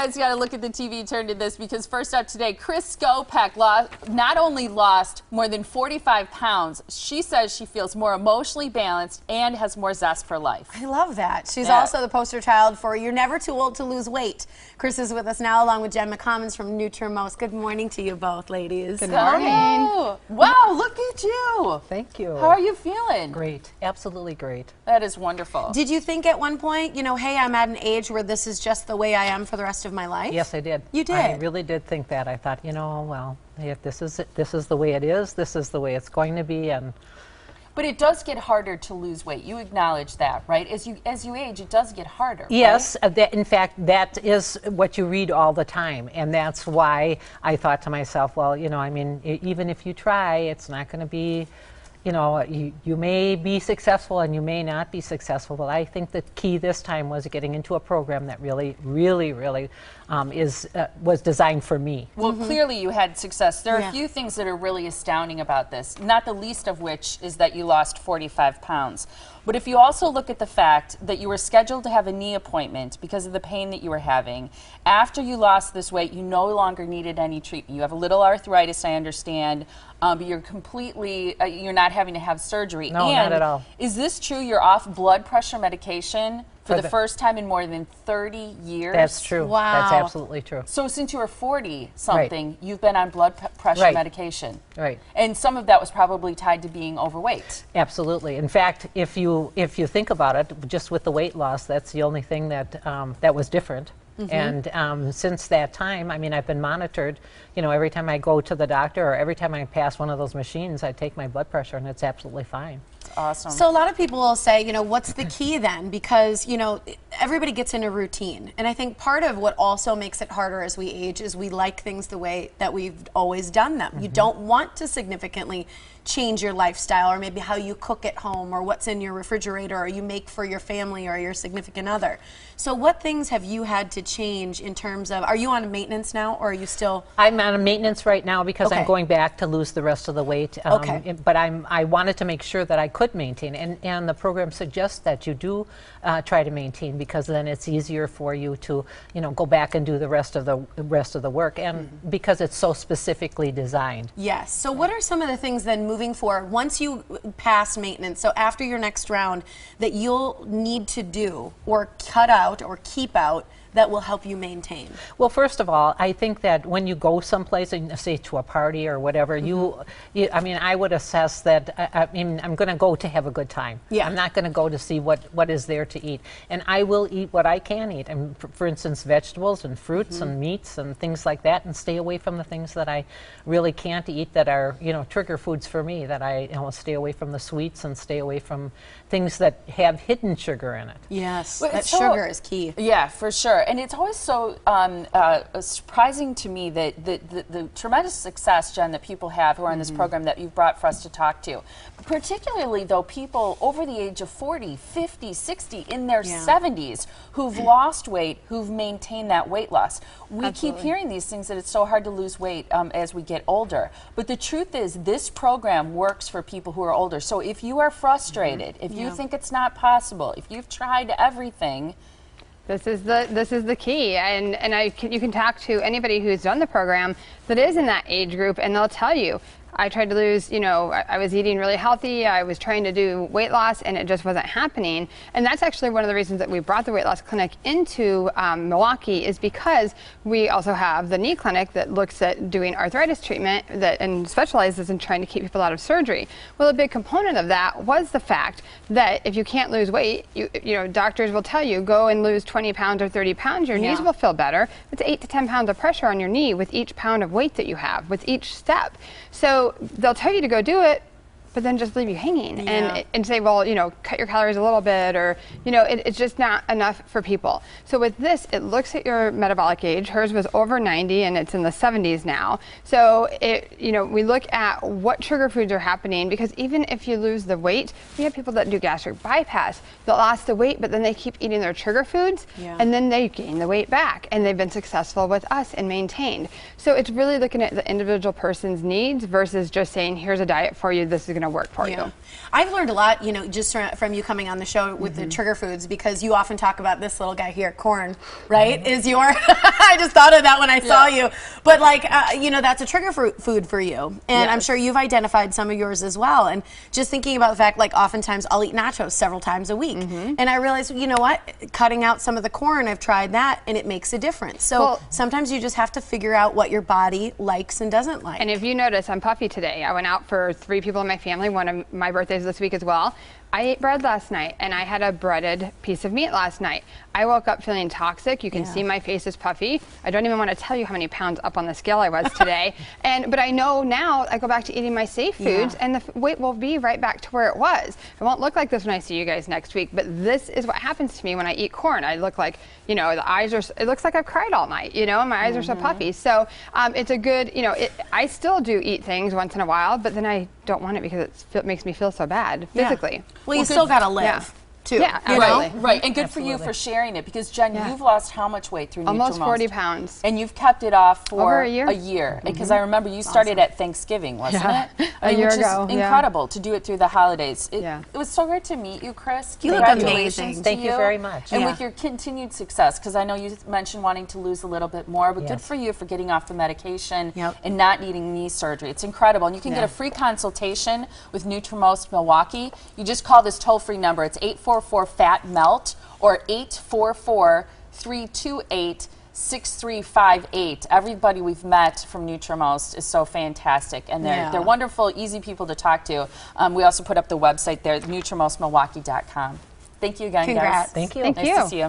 guys got to look at the TV turn to this, because first up today, Skopek not only lost more than 45 pounds, she says she feels more emotionally balanced and has more zest for life. I love that. She's also the poster child for you're never too old to lose weight. Chris is with us now along with Jen McCommons from NutriMost. Good morning to you both, ladies. Good morning. Wow, look at you. Thank you. How are you feeling? Great. Absolutely great. That is wonderful. Did you think at one point, you know, hey, I'm at an age where this is just the way I am for the rest of my life? Yes, I did. You did? I really did think that. I thought, you know, well, if this is the way it is, this is the way it's going to be. And but it does get harder to lose weight. You acknowledge that, right? As you age, it does get harder. Yes, right? In fact, that is what you read all the time, and that's why I thought to myself, well, you know, I mean, even if you try, it's not going to be, you know, you may be successful and you may not be successful, but I think the key this time was getting into a program that really was designed for me. Well, clearly you had success. There are a few things that are really astounding about this, not the least of which is that you lost 45 pounds. But if you also look at the fact that you were scheduled to have a knee appointment because of the pain that you were having, after you lost this weight, you no longer needed any treatment. You have a little arthritis, I understand, but you're completely, you're not having to have surgery. No, not at all. Is this true? You're off blood pressure medication for the first time in more than 30 years? That's true. Wow. That's absolutely true. So since you were 40-something, you've been on blood pressure medication. Right. And some of that was probably tied to being overweight. Absolutely. In fact, if you think about it, just with the weight loss, that's the only thing that that was different. And since that time, I mean, I've been monitored. You know, every time I go to the doctor or every time I pass one of those machines, I take my blood pressure, and it's absolutely fine. Awesome. So a lot of people will say, you know, what's the key then? Because, you know, everybody gets in a routine. And I think part of what also makes it harder as we age is we like things the way that we've always done them. You don't want to significantly change your lifestyle, or maybe how you cook at home, or what's in your refrigerator, or you make for your family or your significant other. So what things have you had to change in terms of, are you on maintenance now, or are you still? I'm on maintenance right now because I'm going back to lose the rest of the weight. But I wanted to make sure that I could maintain, and the program suggests that you do try to maintain, because then it's easier for you to, you know, go back and do the rest of the work, and because it's so specifically designed. Yes. So what are some of the things then moving forward, once you pass maintenance, so after your next round, that you'll need to do or cut out or keep out that will help you maintain? Well, first of all, I think that when you go someplace, and say to a party or whatever, I mean, I would assess that, I mean, I'm going to go to have a good time. Yeah. I'm not going to go to see what is there to eat. And I will eat what I can eat. And for instance, vegetables and fruits and meats and things like that, and stay away from the things that I really can't eat that are, you know, trigger foods for me, that I, you know, stay away from the sweets and stay away from things that have hidden sugar in it. Yes, Well, that so- sugar is key. Yeah, for sure. And it's always so surprising to me that the tremendous success, Jen, that people have who are in this program that you've brought for us to talk to. Particularly, though, people over the age of 40, 50, 60, in their 70s who've lost weight, who've maintained that weight loss. We keep hearing these things that it's so hard to lose weight as we get older. But the truth is, this program works for people who are older. So if you are frustrated, if you think it's not possible, if you've tried everything, this is the key, and you can talk to anybody who's done the program that is in that age group, and they'll tell you, I tried to lose, you know, I was eating really healthy, I was trying to do weight loss, and it just wasn't happening. And that's actually one of the reasons that we brought the weight loss clinic into Milwaukee, is because we also have the knee clinic that looks at doing arthritis treatment and specializes in trying to keep people out of surgery. Well, a big component of that was the fact that if you can't lose weight, you know, doctors will tell you, go and lose 20 pounds or 30 pounds, your knees will feel better. It's 8 to 10 pounds of pressure on your knee with each pound of weight that you have, with each step. So they'll tell you to go do it, but then just leave you hanging and say, well, you know, cut your calories a little bit, or, you know, it's just not enough for people. So with this, it looks at your metabolic age. Hers was over 90 and it's in the 70s now. So you know, we look at what trigger foods are happening, because even if you lose the weight, we have people that do gastric bypass that lost the weight, but then they keep eating their trigger foods and then they gain the weight back, and they've been successful with us and maintained. So it's really looking at the individual person's needs versus just saying, here's a diet for you, this is going going to work for you. I've learned a lot, you know, just from you coming on the show with the trigger foods, because you often talk about this little guy here, corn, right? Is your, I just thought of that when I saw you. But like, you know, that's a trigger food for you. And I'm sure you've identified some of yours as well. And just thinking about the fact, like, oftentimes I'll eat nachos several times a week. And I realized, you know what, cutting out some of the corn, I've tried that, and it makes a difference. So sometimes you just have to figure out what your body likes and doesn't like. And if you notice, I'm puffy today. I went out for 3 people in my family. One of my birthdays this week as well. I ate bread last night, and I had a breaded piece of meat last night. I woke up feeling toxic. You can see my face is puffy. I don't even want to tell you how many pounds up on the scale I was today. But I know now I go back to eating my safe foods, and the weight will be right back to where it was. It won't look like this when I see you guys next week, but this is what happens to me when I eat corn. I look like, you know, the eyes are, it looks like I've cried all night, you know, and my eyes are so puffy. So it's a good, you know, I still do eat things once in a while, but then I don't want it because it makes me feel so bad physically. Well, you still got to live. Too. Yeah, you absolutely. know? Right, and good for you for sharing it, because Jen, you've lost how much weight through Almost NutriMost? 40 pounds. And you've kept it off for over a year. Because I remember you started at Thanksgiving, wasn't it? A year which ago. Is incredible to do it through the holidays. It was so great to meet you, Chris. You look amazing. Thank you very much. And with your continued success, because I know you mentioned wanting to lose a little bit more, but good for you for getting off the medication and not needing knee surgery. It's incredible. And you can get a free consultation with NutriMost Milwaukee. You just call this toll-free number. It's 844-FAT-MELT or 844-328-6358. Everybody we've met from NutriMost is so fantastic, and they're wonderful, easy people to talk to. We also put up the website there, NutriMostMilwaukee.com. Thank you again, guys. Thank you. Thank nice you. to see you.